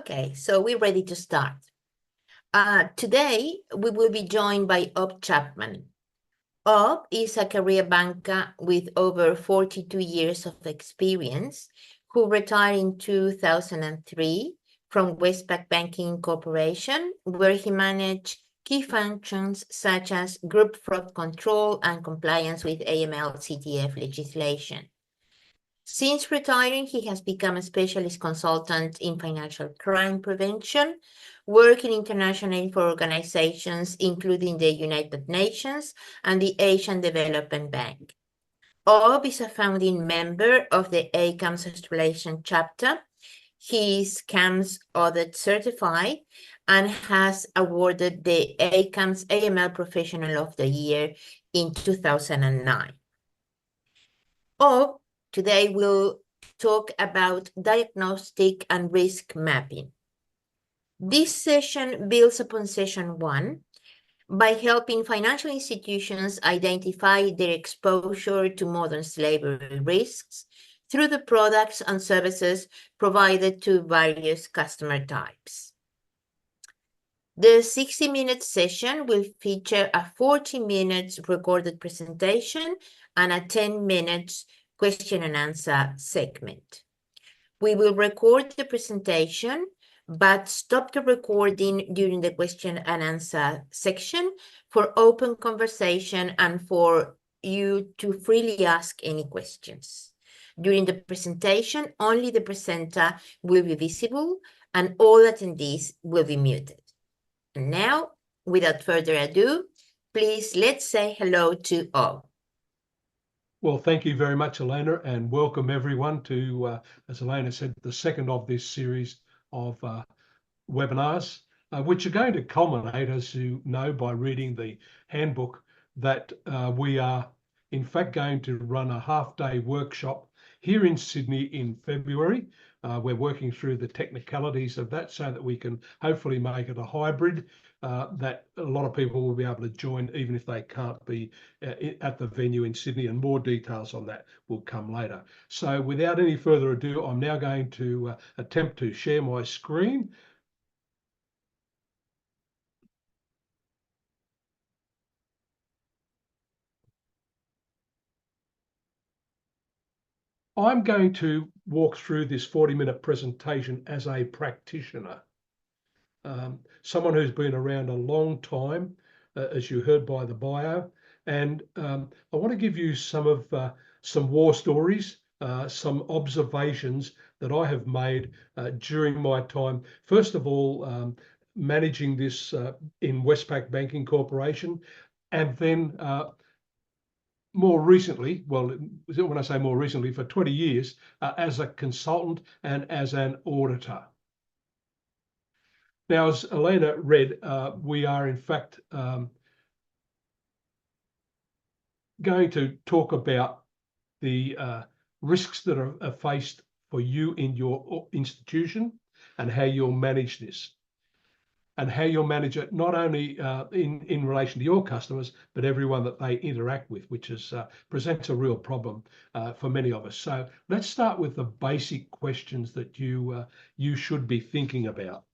Okay, so we're ready to start. Today, we will be joined by Ob Chapman. Ob is a career banker with over 42 years of experience who retired in 2003 from Westpac Banking Corporation, where he managed key functions such as group fraud control and compliance with AML/CTF legislation. Since retiring, he has become a specialist consultant in financial crime prevention, working internationally for organizations including the United Nations and the Asian Development Bank. Ob is a founding member of the ACAMS Australasian chapter. He is CAMS Audit Certified and has awarded the ACAMS AML Professional of the Year in 2009. Ob today we'll talk about diagnostic and risk mapping. This session builds upon session 1 by helping financial institutions identify their exposure to modern slavery risks through the products and services provided to various customer types. The 60-minute session will feature a 40-minute recorded presentation and a 10-minute question and answer segment. We will record the presentation, but stop the recording during the question and answer section for open conversation and for you to freely ask any questions. During the presentation, only the presenter will be visible and all attendees will be muted. And now, without further ado, please let's say hello to Ob. Well, thank you very much, Elena, and welcome everyone to, as Elena said, the second of this series of webinars, which are going to culminate, as you know, by reading the handbook, that we are in fact going to run a half-day workshop here in Sydney in February. We're working through the technicalities of that so that we can hopefully make it a hybrid that a lot of people will be able to join even if they can't be at the venue in Sydney, and more details on that will come later. So without any further ado, I'm now going to attempt to share my screen. I'm going to walk through this 40-minute presentation as a practitioner. Someone who's been around a long time, as you heard by the bio, and I want to give you some war stories, some observations that I have made during my time. First of all, managing this in Westpac Banking Corporation, and then more recently, well, when I say more recently, for 20 years, as a consultant and as an auditor. Now, as Elena read, we are in fact going to talk about the risks that are faced for you in your institution and how you'll manage this, and how you'll manage it not only in relation to your customers, but everyone that they interact with, which presents a real problem for many of us. So let's start with the basic questions that you should be thinking about.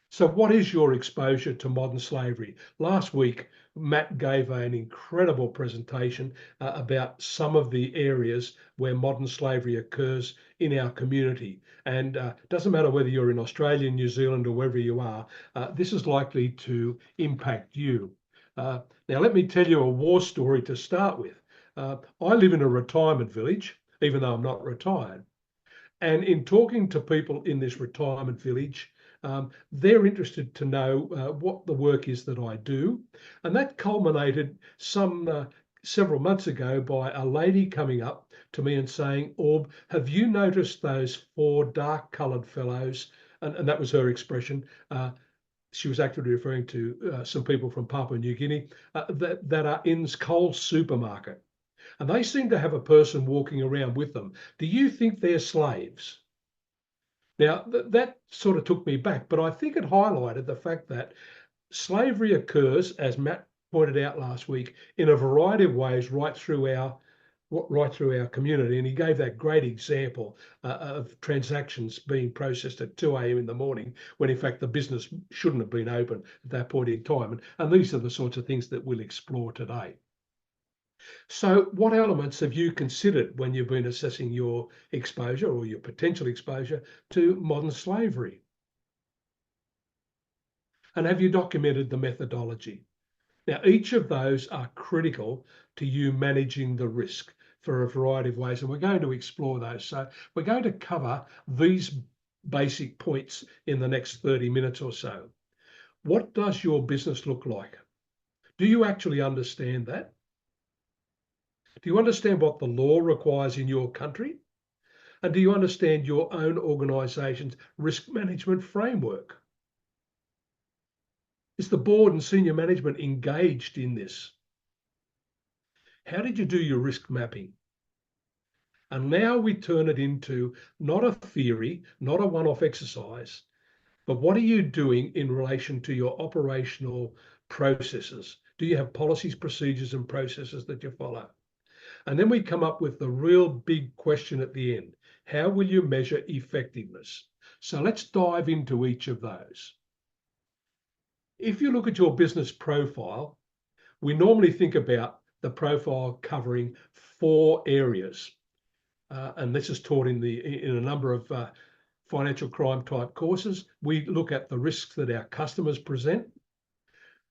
So what is your exposure to modern slavery? Last week, Matt gave an incredible presentation about some of the areas where modern slavery occurs in our community. And it doesn't matter whether you're in Australia, New Zealand, or wherever you are, this is likely to impact you. Now, let me tell you a war story to start with. I live in a retirement village, even though I'm not retired. And in talking to people in this retirement village, they're interested to know what the work is that I do. And that culminated several months ago by a lady coming up to me and saying, "Orb, have you noticed those 4 dark-coloured fellows?" And that was her expression. She was actually referring to some people from Papua New Guinea that are in Coles supermarket. And they seem to have a person walking around with them. Do you think they're slaves? Now, that sort of took me back, but I think it highlighted the fact that slavery occurs, as Matt pointed out last week, in a variety of ways right through our right through our community. And he gave that great example of transactions being processed at 2 a.m. in the morning, when in fact the business shouldn't have been open at that point in time. And these are the sorts of things that we'll explore today. So what elements have you considered when you've been assessing your exposure or your potential exposure to modern slavery? And have you documented the methodology? Now, each of those are critical to you managing the risk for a variety of ways, and we're going to explore those. So we're going to cover these basic points in the next 30 minutes or so. What does your business look like? Do you actually understand that? Do you understand what the law requires in your country? And do you understand your own organisation's risk management framework? Is the board and senior management engaged in this? How did you do your risk mapping? And now we turn it into not a theory, not a one-off exercise, but what are you doing in relation to your operational processes? Do you have policies, procedures, and processes that you follow? And then we come up with the real big question at the end. How will you measure effectiveness? So let's dive into each of those. If you look at your business profile, we normally think about the profile covering 4 areas. And this is taught in a number of financial crime type courses. We look at the risks that our customers present,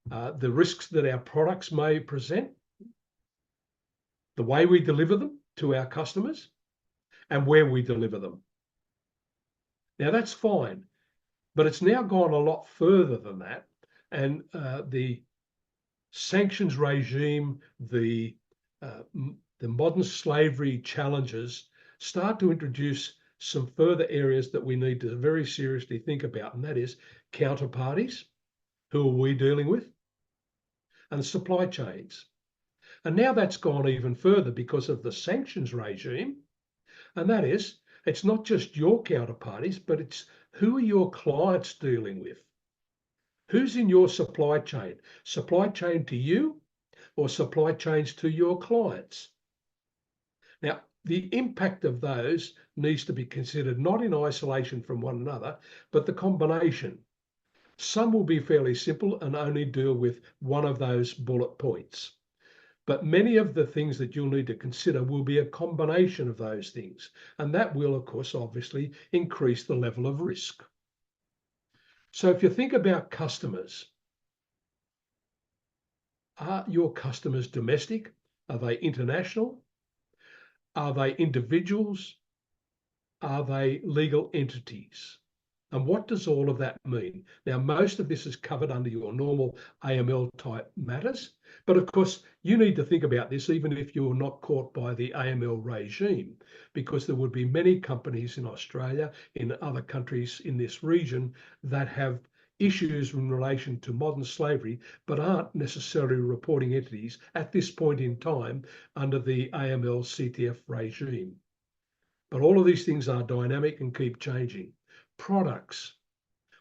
the risks that our products may present, the way we deliver them to our customers, and where we deliver them. Now that's fine, but it's now gone a lot further than that. And the sanctions regime, the modern slavery challenges start to introduce some further areas that we need to very seriously think about, and that is counterparties, who are we dealing with, and supply chains. And now that's gone even further because of the sanctions regime, and that is, it's not just your counterparties, but it's who are your clients dealing with? Who's in your supply chain? Supply chain to you or supply chains to your clients? Now, the impact of those needs to be considered not in isolation from one another, but the combination. Some will be fairly simple and only deal with one of those bullet points. But many of the things that you'll need to consider will be a combination of those things. And that will, of course, obviously increase the level of risk. So if you think about customers, are your customers domestic? Are they international? Are they individuals? Are they legal entities? And what does all of that mean? Now, most of this is covered under your normal AML type matters, but of course, you need to think about this even if you're not caught by the AML regime, because there would be many companies in Australia, in other countries in this region, that have issues in relation to modern slavery, but aren't necessarily reporting entities at this point in time under the AML CTF regime. But all of these things are dynamic and keep changing. Products.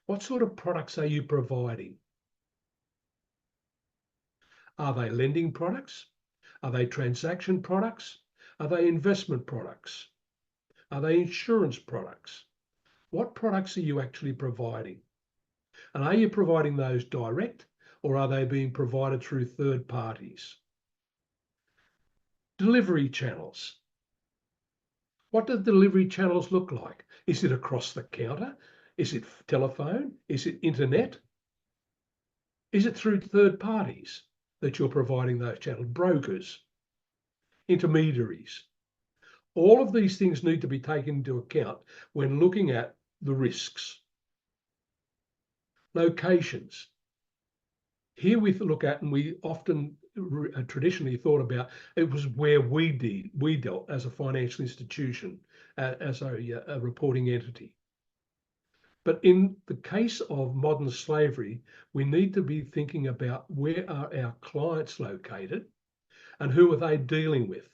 What sort of products are you providing? Are they lending products? Are they transaction products? Are they investment products? Are they insurance products? What products are you actually providing? And are you providing those direct, or are they being provided through third parties? Delivery channels. What do delivery channels look like? Is it across the counter? Is it telephone? Is it internet? Is it through third parties that you're providing those channels? Brokers, intermediaries. All of these things need to be taken into account when looking at the risks. Locations. Here we look at, and we often traditionally thought about, it was where we dealt as a financial institution, as a reporting entity. But in the case of modern slavery, we need to be thinking about where are our clients located and who are they dealing with?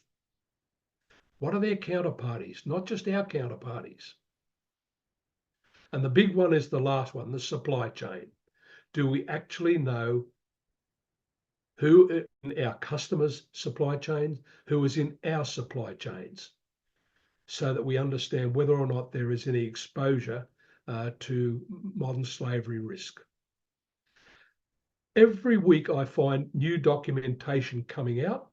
What are their counterparties, not just our counterparties? And the big one is the last one, the supply chain. Do we actually know who in our customers' supply chains, who is in our supply chains, so that we understand whether or not there is any exposure to modern slavery risk. Every week I find new documentation coming out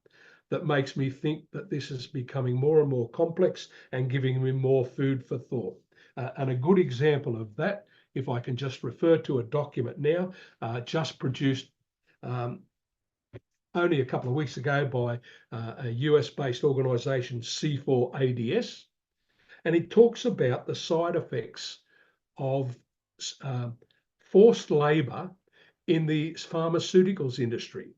that makes me think that this is becoming more and more complex and giving me more food for thought. And a good example of that, if I can just refer to a document now, just produced only a couple of weeks ago by a US-based organisation, C4ADS, and it talks about the side effects of forced labour in the pharmaceuticals industry.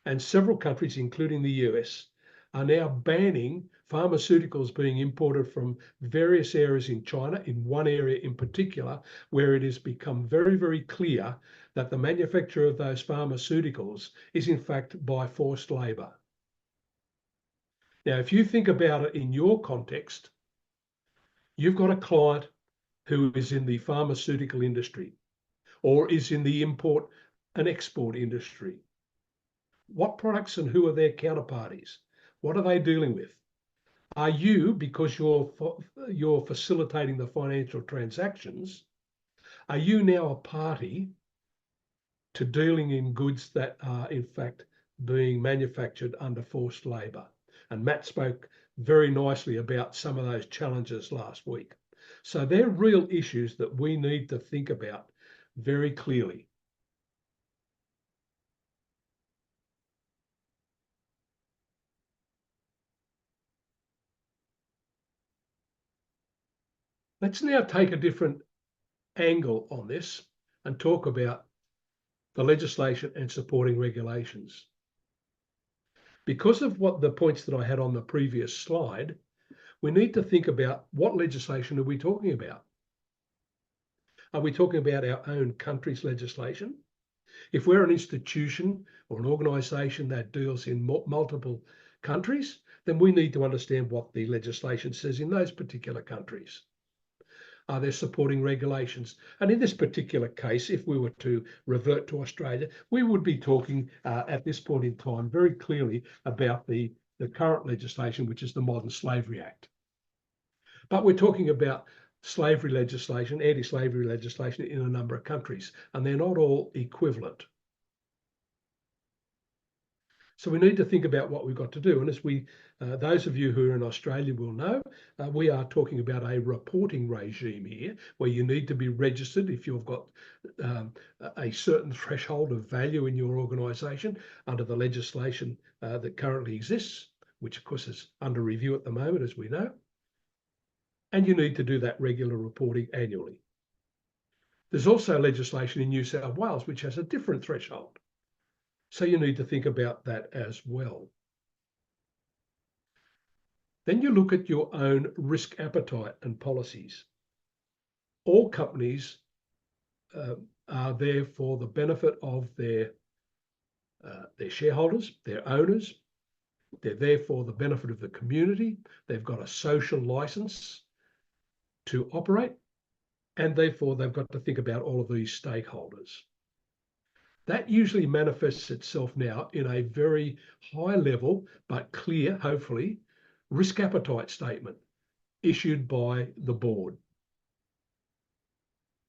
And several countries, including the US, are now banning pharmaceuticals being imported from various areas in China, in one area in particular, where it has become very, very clear that the manufacture of those pharmaceuticals is in fact by forced labour. Now, if you think about it in your context, you've got a client who is in the pharmaceutical industry or is in the import and export industry. What products and who are their counterparties? What are they dealing with? Are you, because you're facilitating the financial transactions, are you now a party to dealing in goods that are in fact being manufactured under forced labour? And Matt spoke very nicely about some of those challenges last week. So they're real issues that we need to think about very clearly. Let's now take a different angle on this and talk about the legislation and supporting regulations. Because of what the points that I had on the previous slide, we need to think about what legislation are we talking about? Are we talking about our own country's legislation? If we're an institution or an organisation that deals in multiple countries, then we need to understand what the legislation says in those particular countries. Are there supporting regulations? And in this particular case, if we were to revert to Australia, we would be talking at this point in time very clearly about the current legislation, which is the Modern Slavery Act. But we're talking about slavery legislation, anti-slavery legislation in a number of countries, and they're not all equivalent. So we need to think about what we've got to do. And as those of you who are in Australia will know, we are talking about a reporting regime here where you need to be registered if you've got a certain threshold of value in your organisation under the legislation that currently exists, which of course is under review at the moment, as we know. And you need to do that regular reporting annually. There's also legislation in New South Wales which has a different threshold. So you need to think about that as well. Then you look at your own risk appetite and policies. All companies are there for the benefit of their shareholders, their owners. They're there for the benefit of the community. They've got a social license to operate, and therefore they've got to think about all of these stakeholders. That usually manifests itself now in a very high level, but clear, hopefully, risk appetite statement issued by the board.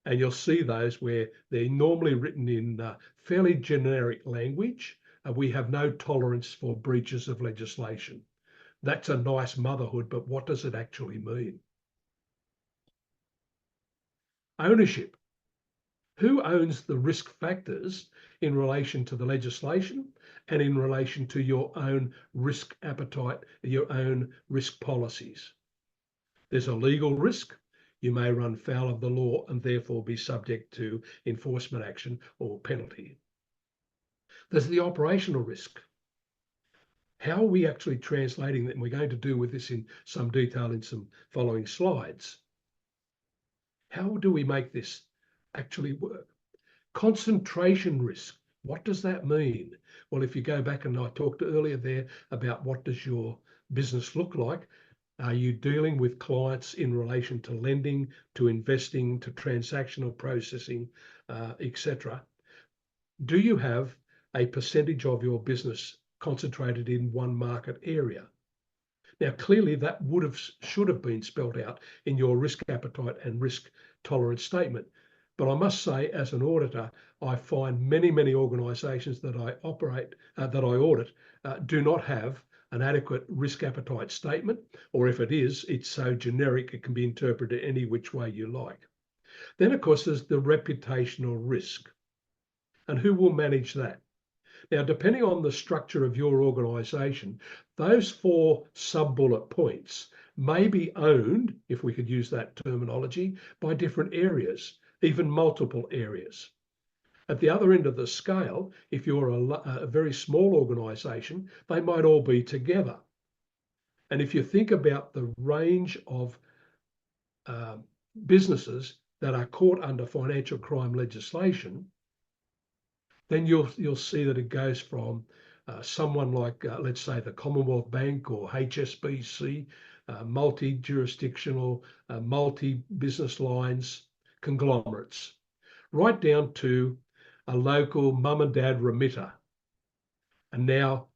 And you'll see those where they're normally written in fairly generic language. We have no tolerance for breaches of legislation. That's a nice motherhood, but what does it actually mean? Ownership. Who owns the risk factors in relation to the legislation and in relation to your own risk appetite, your own risk policies? There's a legal risk. You may run foul of the law and therefore be subject to enforcement action or penalty. There's the operational risk. How are we actually translating that? And we're going to deal with this in some detail in some following slides. How do we make this actually work? Concentration risk. What does that mean? Well, if you go back and I talked earlier there about what does your business look like, are you dealing with clients in relation to lending, to investing, to transactional processing, etc.? Do you have a percentage of your business concentrated in one market area. Now, clearly that should have been spelled out in your risk appetite and risk tolerance statement. But I must say, as an auditor, I find many organisations that I audit do not have an adequate risk appetite statement, or if it is, it's so generic it can be interpreted any which way you like. Then, of course, there's the reputational risk. And who will manage that? Now, depending on the structure of your organisation, those 4 sub-bullet points may be owned, if we could use that terminology, by different areas, even multiple areas. At the other end of the scale, if you're a very small organisation, they might all be together. And if you think about the range of businesses that are caught under financial crime legislation, then you'll see that it goes from someone like, let's say, the Commonwealth Bank or HSBC, multi-jurisdictional, multi-business lines, conglomerates, right down to a local mum and dad remitter, and now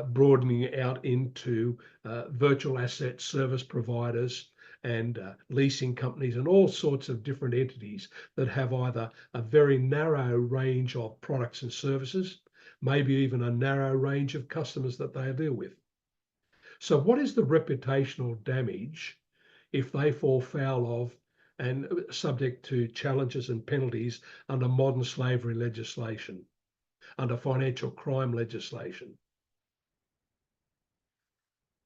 broadening out into virtual asset service providers and leasing companies and all sorts of different entities that have either a very narrow range of products and services, maybe even a narrow range of customers that they deal with. So what is the reputational damage if they fall foul of and subject to challenges and penalties under modern slavery legislation, under financial crime legislation?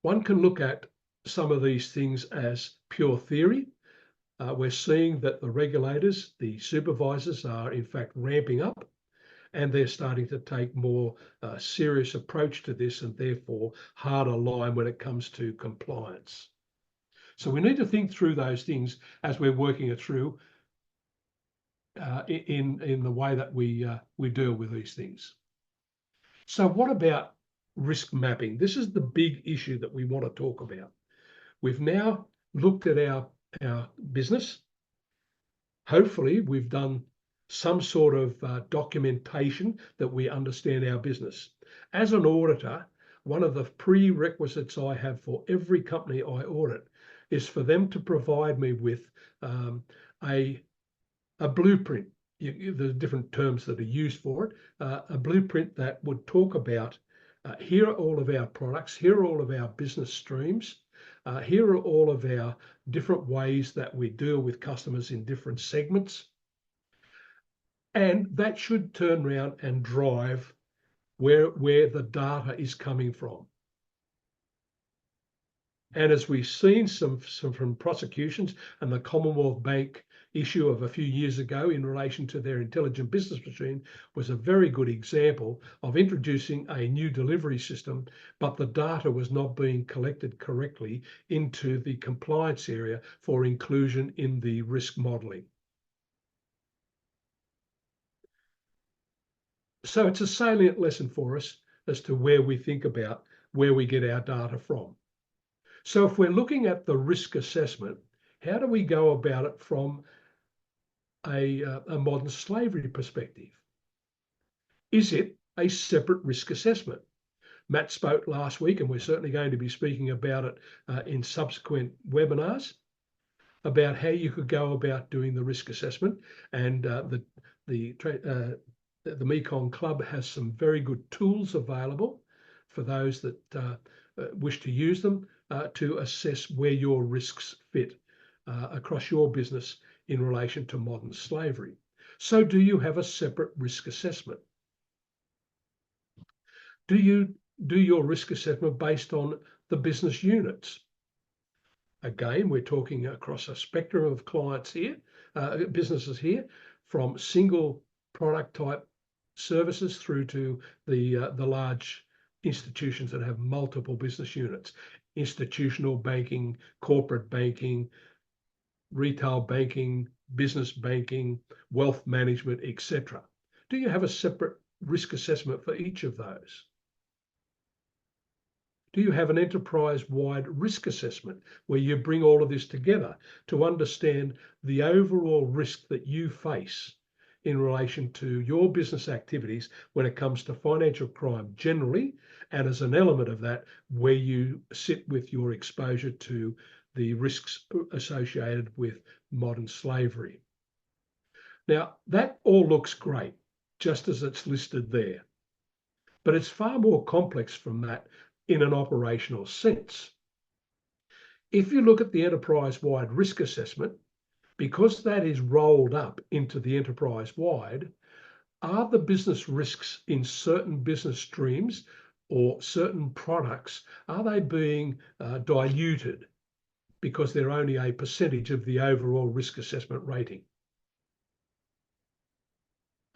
One can look at some of these things as pure theory. We're seeing that the regulators, the supervisors, are in fact ramping up, and they're starting to take more serious approach to this, and therefore harder line when it comes to compliance. So we need to think through those things as we're working it through in the way that we deal with these things. So what about risk mapping? This is the big issue that we want to talk about. We've now looked at our business. Hopefully, we've done some sort of documentation that we understand our business. As an auditor, one of the prerequisites I have for every company I audit is for them to provide me with a blueprint. The different terms that are used for it, a blueprint that would talk about here are all of our products, here are all of our business streams, here are all of our different ways that we deal with customers in different segments. And that should turn around and drive where the data is coming from. And as we've seen some from prosecutions, and the Commonwealth Bank issue of a few years ago in relation to their intelligent business machine was a very good example of introducing a new delivery system, but the data was not being collected correctly into the compliance area for inclusion in the risk modelling. So it's a salient lesson for us as to where we think about where we get our data from. So if we're looking at the risk assessment, how do we go about it from a modern slavery perspective? Is it a separate risk assessment? Matt spoke last week, and we're certainly going to be speaking about it in subsequent webinars, about how you could go about doing the risk assessment. And the Mekong Club has some very good tools available for those that wish to use them to assess where your risks fit across your business in relation to modern slavery. So do you have a separate risk assessment? Do you do your risk assessment based on the business units? Again, we're talking across a spectrum of clients here, businesses here, from single product type services through to the large institutions that have multiple business units, institutional banking, corporate banking, retail banking, business banking, wealth management, etc. Do you have a separate risk assessment for each of those? Do you have an enterprise-wide risk assessment where you bring all of this together to understand the overall risk that you face in relation to your business activities when it comes to financial crime generally, and as an element of that, where you sit with your exposure to the risks associated with modern slavery. Now, that all looks great, just as it's listed there, but it's far more complex from that in an operational sense. If you look at the enterprise-wide risk assessment, because that is rolled up into the enterprise-wide, are the business risks in certain business streams or certain products, are they being diluted because they're only a percentage of the overall risk assessment rating?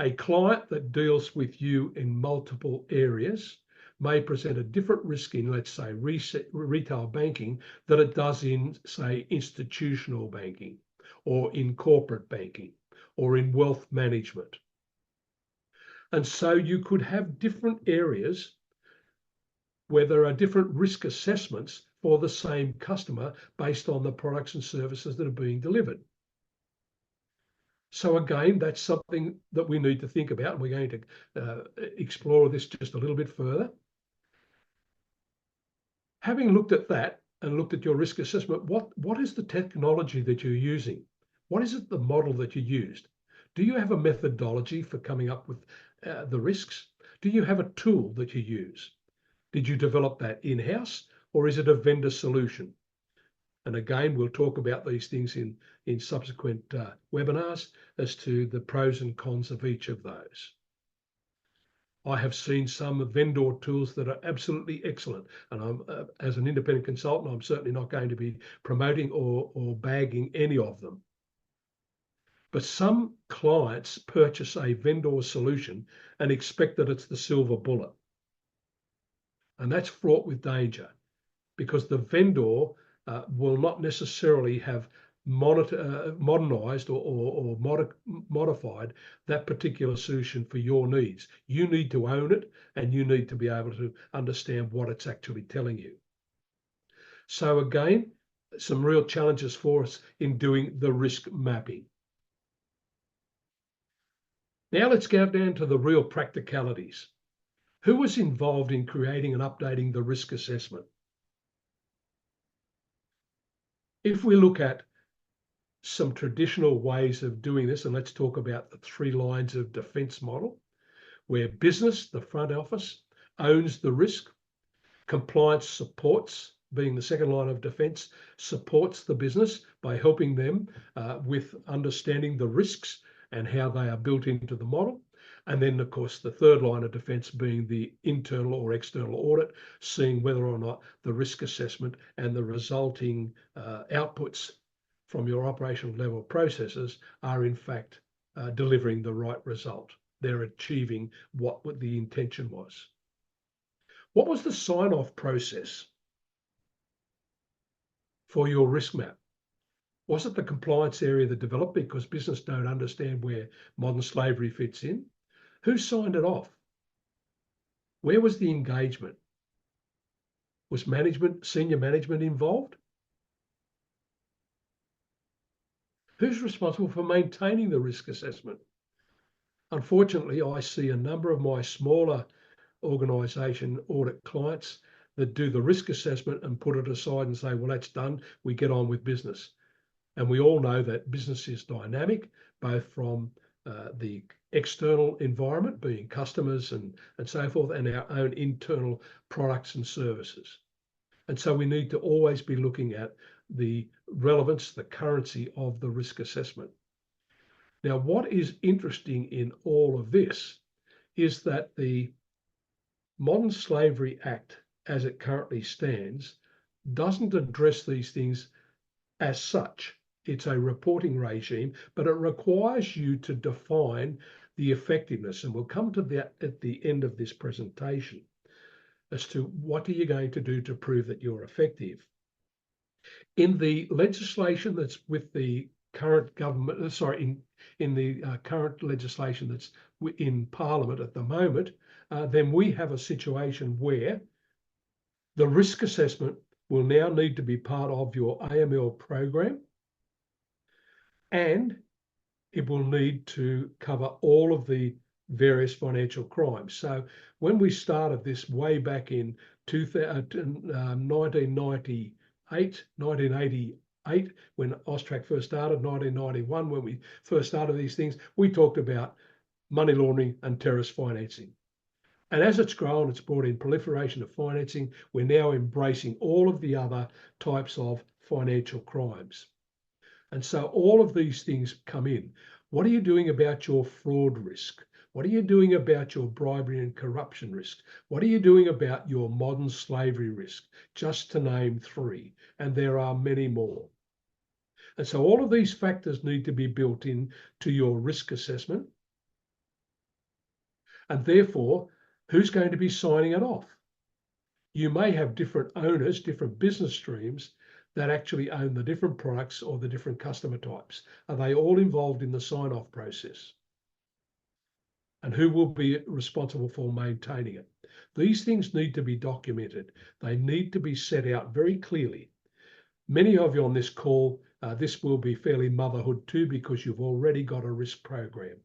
A client that deals with you in multiple areas may present a different risk in, let's say, retail banking than it does in, say, institutional banking or in corporate banking or in wealth management. And so you could have different areas where there are different risk assessments for the same customer based on the products and services that are being delivered. So again, that's something that we need to think about, and we're going to explore this just a little bit further. Having looked at that and looked at your risk assessment, what is the technology that you're using? What is it, the model that you used? Do you have a methodology for coming up with the risks? Do you have a tool that you use? Did you develop that in-house, or is it a vendor solution? And again, we'll talk about these things in subsequent webinars as to the pros and cons of each of those. I have seen some vendor tools that are absolutely excellent. And I'm, as an independent consultant, I'm certainly not going to be promoting or bagging any of them. But some clients purchase a vendor solution and expect that it's the silver bullet. And that's fraught with danger, because the vendor will not necessarily have modernized or modified that particular solution for your needs. You need to own it, and you need to be able to understand what it's actually telling you. So again, some real challenges for us in doing the risk mapping. Now let's go down to the real practicalities. Who was involved in creating and updating the risk assessment? If we look at some traditional ways of doing this, and let's talk about the 3 lines of defense model, where business, the front office, owns the risk, compliance supports, being the second line of defense, supports the business by helping them with understanding the risks and how they are built into the model. And then, of course, the third line of defense being the internal or external audit, seeing whether or not the risk assessment and the resulting outputs from your operational level processes are in fact delivering the right result. They're achieving what the intention was. What was the sign-off process for your risk map? Was it the compliance area that developed because business don't understand where modern slavery fits in? Who signed it off? Where was the engagement? Was management, senior management involved? Who's responsible for maintaining the risk assessment? Unfortunately, I see a number of my smaller organisation audit clients that do the risk assessment and put it aside and say, well, that's done, we get on with business. And we all know that business is dynamic, both from the external environment, being customers and so forth, and our own internal products and services. And so we need to always be looking at the relevance, the currency of the risk assessment. Now, what is interesting in all of this is that the Modern Slavery Act, as it currently stands, doesn't address these things as such. It's a reporting regime, but it requires you to define the effectiveness. And we'll come to that at the end of this presentation as to what are you going to do to prove that you're effective. In the legislation that's with the current government, in the current legislation that's in Parliament at the moment, then we have a situation where the risk assessment will now need to be part of your AML program, and it will need to cover all of the various financial crimes. So when we started this way back in 1988, when AUSTRAC first started, 1991, when we first started these things, we talked about money laundering and terrorist financing. And as it's grown, it's brought in proliferation of financing. We're now embracing all of the other types of financial crimes. And so all of these things come in. What are you doing about your fraud risk? What are you doing about your bribery and corruption risk? What are you doing about your modern slavery risk? Just to name 3, and there are many more. And so all of these factors need to be built in to your risk assessment. And therefore, who's going to be signing it off? You may have different owners, different business streams that actually own the different products or the different customer types. Are they all involved in the sign-off process? And who will be responsible for maintaining it? These things need to be documented. They need to be set out very clearly. Many of you on this call, this will be fairly motherhood too, because you've already got a risk program.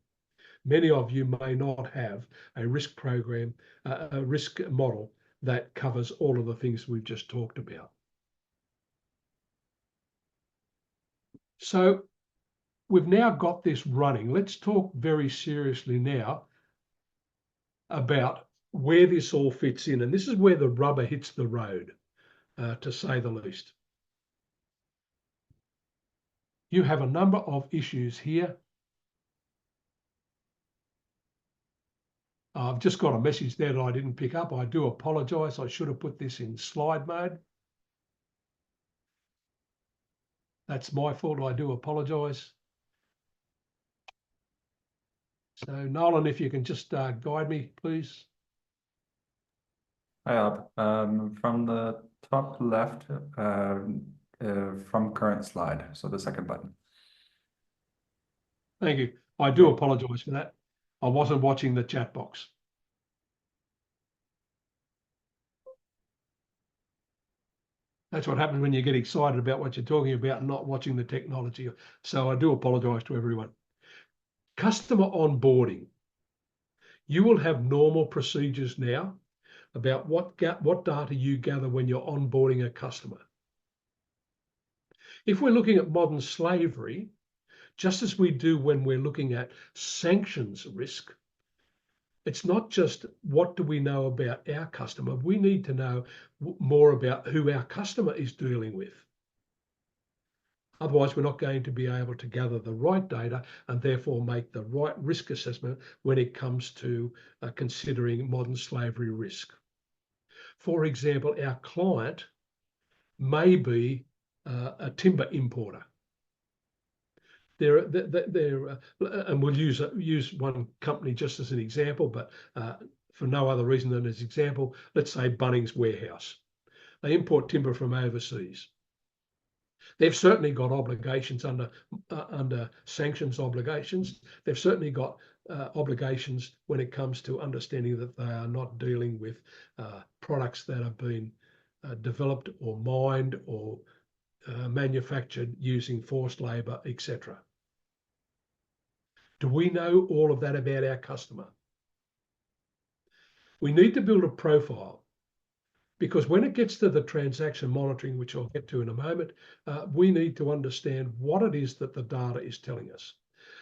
Many of you may not have a risk program, a risk model that covers all of the things we've just talked about. So we've now got this running. Let's talk very seriously now about where this all fits in. And this is where the rubber hits the road, to say the least. You have a number of issues here. I've just got a message there that I didn't pick up. I do apologize. I should have put this in slide mode. That's my fault. I do apologize. So Nolan, if you can just guide me, please. Hi, from the top left, from current slide, so the second button. Thank you. I do apologize for that. I wasn't watching the chat box. That's what happens when you get excited about what you're talking about and not watching the technology. So I do apologize to everyone. Customer onboarding. You will have normal procedures now about what data you gather when you're onboarding a customer. If we're looking at modern slavery, just as we do when we're looking at sanctions risk, it's not just what do we know about our customer. We need to know more about who our customer is dealing with. Otherwise, we're not going to be able to gather the right data and therefore make the right risk assessment when it comes to considering modern slavery risk. For example, our client may be a timber importer. And we'll use one company just as an example, but for no other reason than as example, let's say Bunnings Warehouse. They import timber from overseas. They've certainly got obligations under sanctions obligations. They've certainly got obligations when it comes to understanding that they are not dealing with products that have been developed or mined or manufactured using forced labour, etc. Do we know all of that about our customer? We need to build a profile, because when it gets to the transaction monitoring, which I'll get to in a moment, we need to understand what it is that the data is telling us.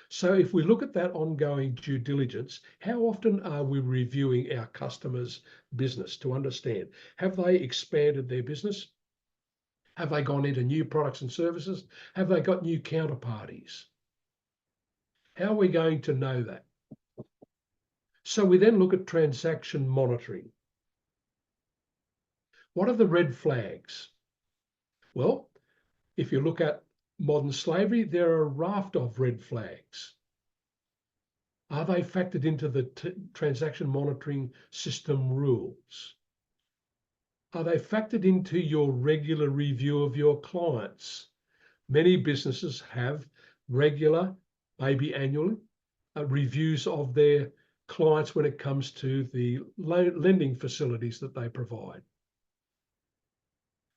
So if we look at that ongoing due diligence, how often are we reviewing our customers' business to understand, have they expanded their business? Have they gone into new products and services? Have they got new counterparties? How are we going to know that? So we then look at transaction monitoring. What are the red flags? Well, if you look at modern slavery, there are a raft of red flags. Are they factored into the transaction monitoring system rules? Are they factored into your regular review of your clients? Many businesses have regular, maybe annually, reviews of their clients when it comes to the lending facilities that they provide.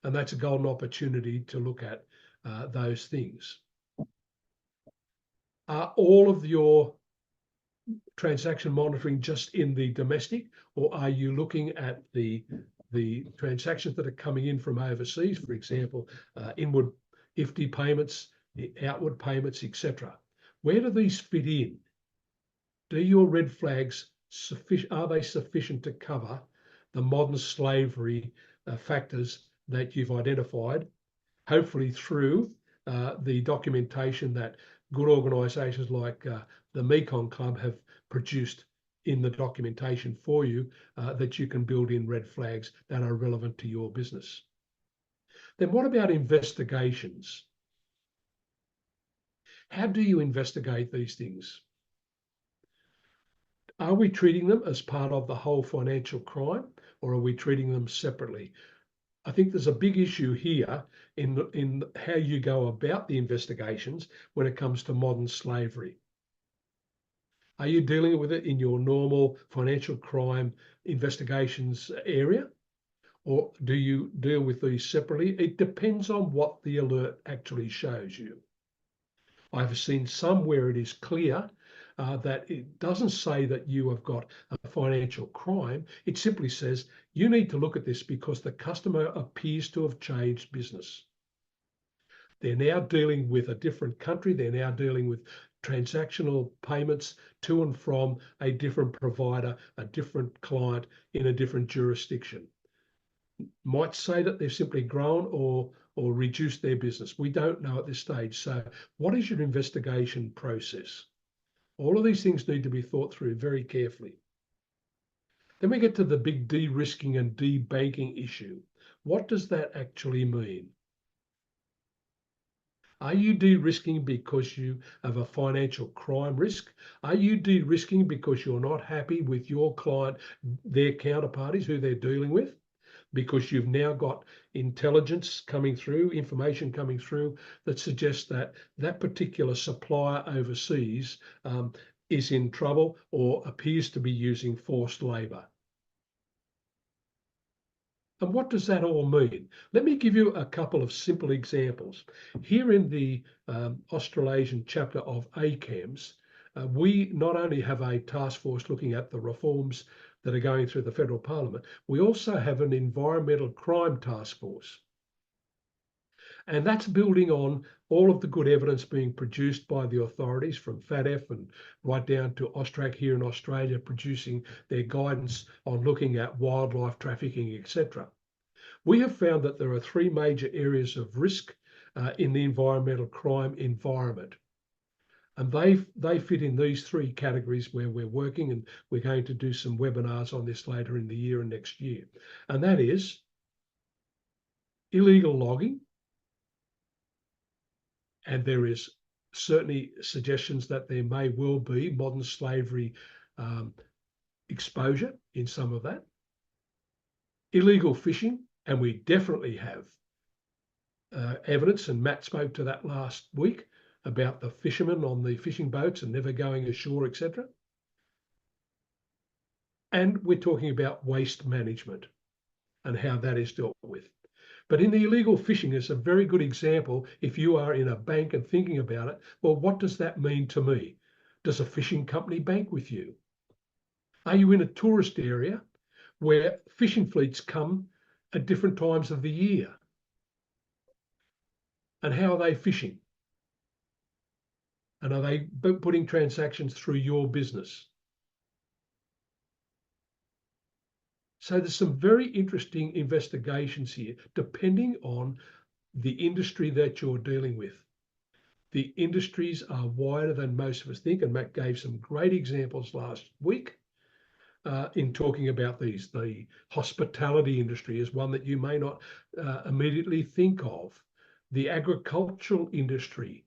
And that's a golden opportunity to look at those things. Are all of your transaction monitoring just in the domestic, or are you looking at the transactions that are coming in from overseas, for example, inward IFTI payments, the outward payments, etc.? Where do these fit in? Do your red flags are they sufficient to cover the modern slavery factors that you've identified, hopefully through the documentation that good organisations like the Mekong Club have produced in the documentation for you, that you can build in red flags that are relevant to your business. Then what about investigations? How do you investigate these things? Are we treating them as part of the whole financial crime, or are we treating them separately? I think there's a big issue here in how you go about the investigations when it comes to modern slavery. Are you dealing with it in your normal financial crime investigations area, or do you deal with these separately? It depends on what the alert actually shows you. I've seen some where it is clear that it doesn't say that you have got a financial crime. It simply says you need to look at this because the customer appears to have changed business. They're now dealing with a different country. They're now dealing with transactional payments to and from a different provider, a different client in a different jurisdiction. Might say that they've simply grown or reduced their business. We don't know at this stage. So what is your investigation process? All of these things need to be thought through very carefully. Then we get to the big de-risking and de-banking issue. What does that actually mean? Are you de-risking because you have a financial crime risk? Are you de-risking because you're not happy with your client, their counterparties, who they're dealing with? Because you've now got intelligence coming through, information coming through that suggests that that particular supplier overseas is in trouble or appears to be using forced labour. And what does that all mean? Let me give you a couple of simple examples. Here in the Australasian chapter of ACAMS, we not only have a task force looking at the reforms that are going through the federal parliament, we also have an environmental crime task force. And that's building on all of the good evidence being produced by the authorities from FATF and right down to AUSTRAC here in Australia, producing their guidance on looking at wildlife trafficking, etc. We have found that there are three major areas of risk in the environmental crime environment. And they fit in these three categories where we're working, and we're going to do some webinars on this later in the year and next year. And that is illegal logging. And there is certainly suggestions that there may well be modern slavery exposure in some of that. Illegal fishing, and we definitely have evidence, and Matt spoke to that last week, about the fishermen on the fishing boats and never going ashore, etc. And we're talking about waste management and how that is dealt with. But in the illegal fishing is a very good example. If you are in a bank and thinking about it, well, what does that mean to me? Does a fishing company bank with you? Are you in a tourist area where fishing fleets come at different times of the year? And how are they fishing? And are they putting transactions through your business? So there's some very interesting investigations here, depending on the industry that you're dealing with. The industries are wider than most of us think, and Matt gave some great examples last week in talking about these. The hospitality industry is one that you may not immediately think of. The agricultural industry,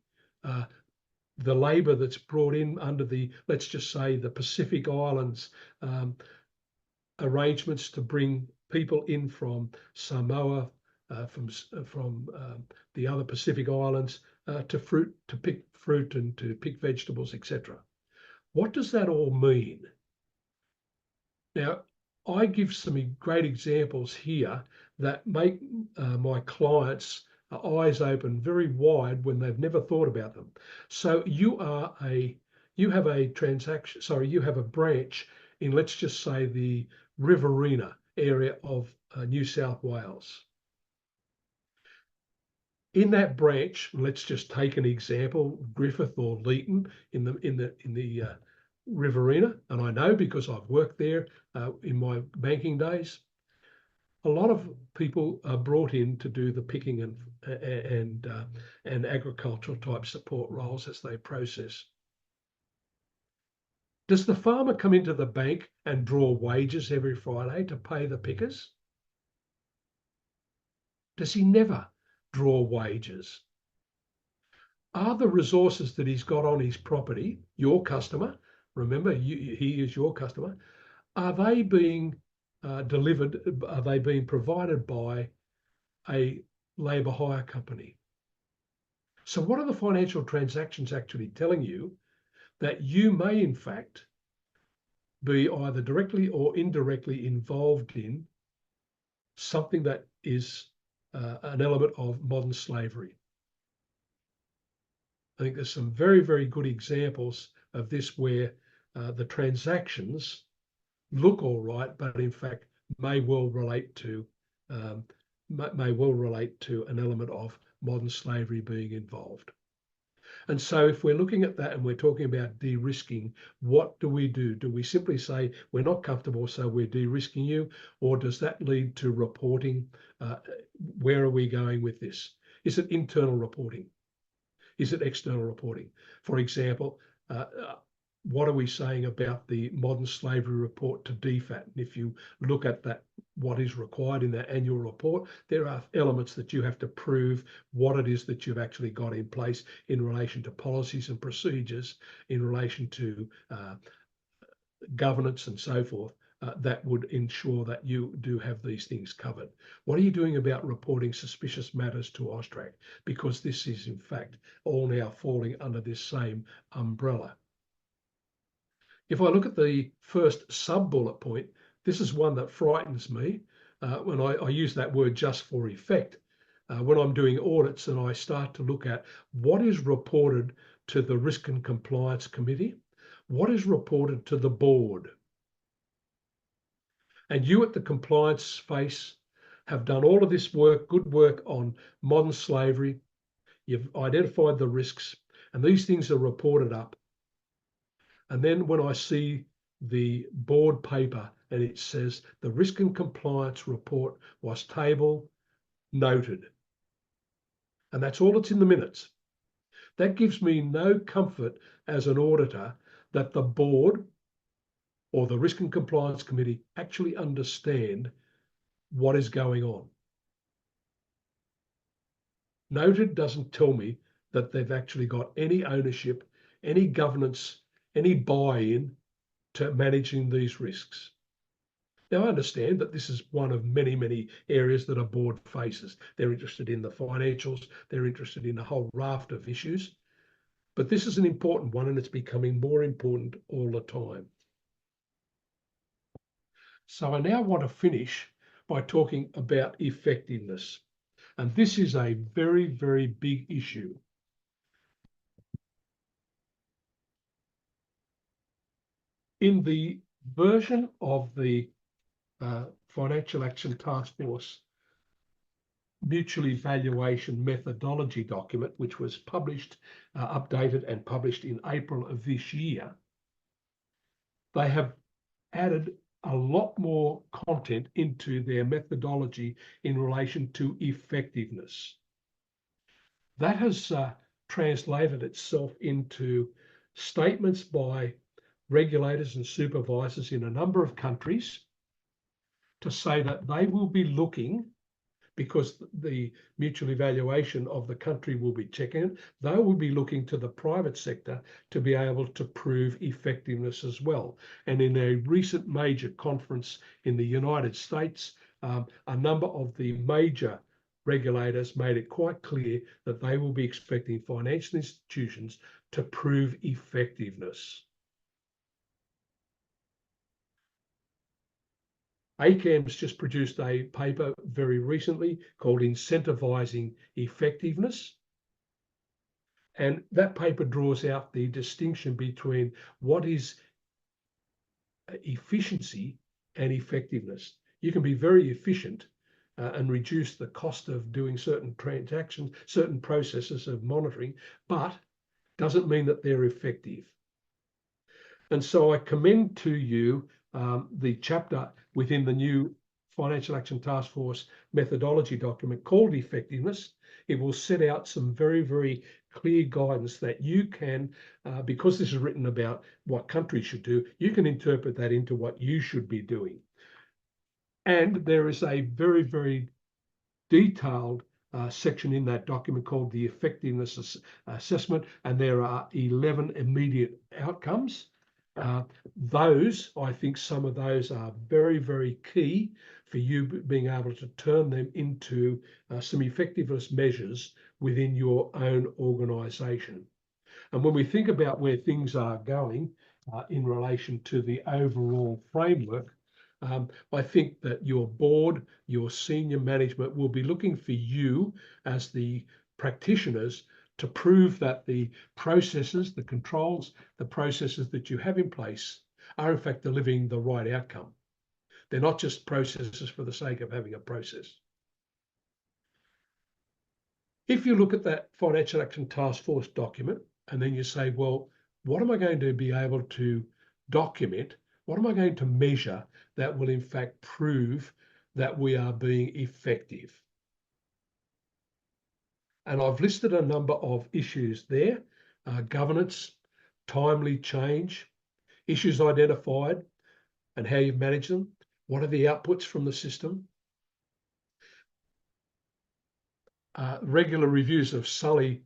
the labour that's brought in under the, let's just say, the Pacific Islands arrangements to bring people in from Samoa, from the other Pacific Islands to pick fruit and to pick vegetables, etc. What does that all mean? Now, I give some great examples here that make my clients eyes open very wide when they've never thought about them. So you have a transaction, sorry, you have a branch in, let's just say, the Riverina area of New South Wales. In that branch, let's just take an example, Griffith or Leeton in the Riverina, and I know because I've worked there in my banking days. A lot of people are brought in to do the picking and agricultural type support roles as they process. Does the farmer come into the bank and draw wages every Friday to pay the pickers? Does he never draw wages? Are the resources that he's got on his property, your customer, remember, he is your customer, are they being delivered, are they being provided by a labour hire company? So what are the financial transactions actually telling you? That you may in fact be either directly or indirectly involved in something that is an element of modern slavery. I think there's some very, very good examples of this where the transactions look all right, but in fact may well relate to an element of modern slavery being involved. And so if we're looking at that and we're talking about de-risking, what do we do? Do we simply say we're not comfortable, so we're de-risking you? Or does that lead to reporting? Where are we going with this? Is it internal reporting? Is it external reporting? For example, what are we saying about the modern slavery report to DFAT? And if you look at that, what is required in that annual report, there are elements that you have to prove what it is that you've actually got in place in relation to policies and procedures, in relation to governance and so forth, that would ensure that you do have these things covered. What are you doing about reporting suspicious matters to AUSTRAC? Because this is in fact all now falling under this same umbrella. If I look at the first sub-bullet point, this is one that frightens me when I use that word just for effect. When I'm doing audits and I start to look at what is reported to the Risk and Compliance Committee, what is reported to the board. And you at the compliance space have done all of this work, good work on modern slavery. You've identified the risks, and these things are reported up. And then when I see the board paper and it says the risk and compliance report was tabled, noted, and that's all that's in the minutes. That gives me no comfort as an auditor that the board or the Risk and Compliance Committee actually understand what is going on. Noted doesn't tell me that they've actually got any ownership, any governance, any buy-in to managing these risks. Now, I understand that this is one of many, many areas that a board faces. They're interested in the financials, they're interested in a whole raft of issues, but this is an important one and it's becoming more important all the time. So I now want to finish by talking about effectiveness. And this is a very, very big issue. In the version of the Financial Action Task Force Mutual Evaluation Methodology document, which was published, updated and published in April of this year, they have added a lot more content into their methodology in relation to effectiveness. That has translated itself into statements by regulators and supervisors in a number of countries to say that they will be looking, because the mutual evaluation of the country will be checking, they will be looking to the private sector to be able to prove effectiveness as well. And in a recent major conference in the United States, a number of the major regulators made it quite clear that they will be expecting financial institutions to prove effectiveness. ACAM's just produced a paper very recently called Incentivizing Effectiveness. And that paper draws out the distinction between what is efficiency and effectiveness. You can be very efficient and reduce the cost of doing certain transactions, certain processes of monitoring, but doesn't mean that they're effective. And so I commend to you the chapter within the new Financial Action Task Force methodology document called Effectiveness. It will set out some very, very clear guidance that you can, because this is written about what countries should do, you can interpret that into what you should be doing. And there is a very, very detailed section in that document called the Effectiveness Assessment, and there are 11 immediate outcomes. Those, I think some of those are very, very key for you being able to turn them into some effectiveness measures within your own organisation. And when we think about where things are going in relation to the overall framework, I think that your board, your senior management will be looking for you as the practitioners to prove that the processes, the controls, the processes that you have in place are in fact delivering the right outcome. They're not just processes for the sake of having a process. If you look at that Financial Action Task Force document, and then you say, well, what am I going to be able to document? What am I going to measure that will in fact prove that we are being effective? And I've listed a number of issues there: governance, timely change, issues identified and how you manage them. What are the outputs from the system? Regular reviews of SULLI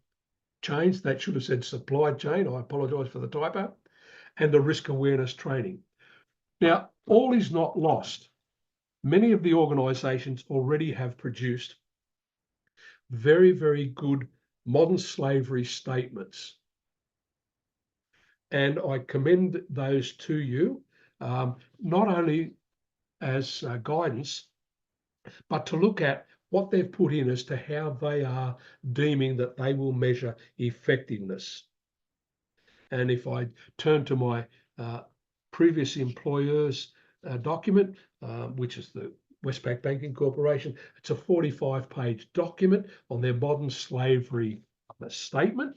chains. That should have said supply chain. I apologise for the typo. And the risk awareness training. Now, all is not lost. Many of the organisations already have produced very, very good modern slavery statements. And I commend those to you, not only as guidance, but to look at what they've put in as to how they are deeming that they will measure effectiveness. And if I turn to my previous employer's document, which is the Westpac Banking Corporation, it's a 45-page document on their modern slavery statement.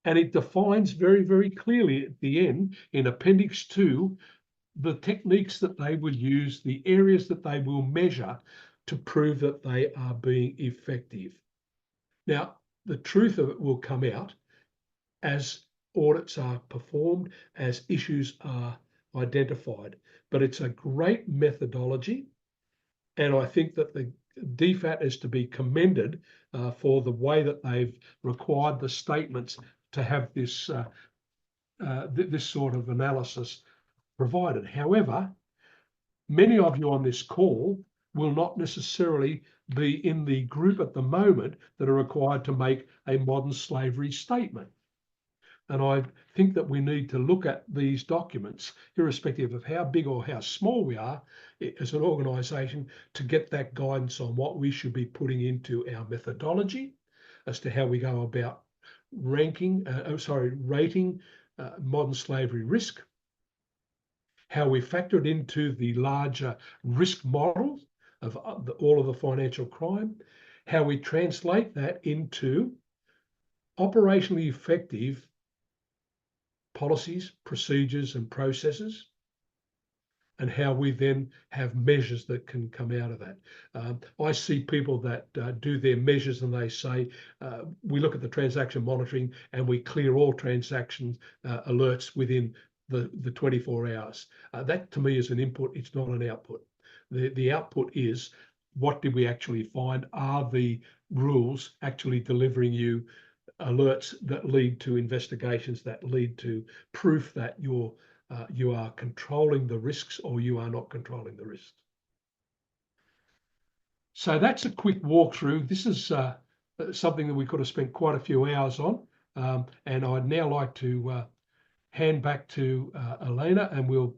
And it defines very, very clearly at the end in Appendix 2, the techniques that they will use, the areas that they will measure to prove that they are being effective. Now, the truth of it will come out as audits are performed, as issues are identified. But it's a great methodology, and I think that the DFAT is to be commended for the way that they've required the statements to have this this sort of analysis provided. However, many of you on this call will not necessarily be in the group at the moment that are required to make a modern slavery statement. And I think that we need to look at these documents, irrespective of how big or how small we are as an organisation, to get that guidance on what we should be putting into our methodology as to how we go about rating modern slavery risk, how we factor it into the larger risk model of all of the financial crime, how we translate that into operationally effective policies, procedures, and processes, and how we then have measures that can come out of that. I see people that do their measures and they say, we look at the transaction monitoring and we clear all transaction alerts within the 24 hours. That to me is an input, it's not an output. The output is, what did we actually find? Are the rules actually delivering you alerts that lead to investigations, that lead to proof that you are controlling the risks or you are not controlling the risks? So that's a quick walkthrough. This is something that we could have spent quite a few hours on. And I'd now like to hand back to Elena, and we'll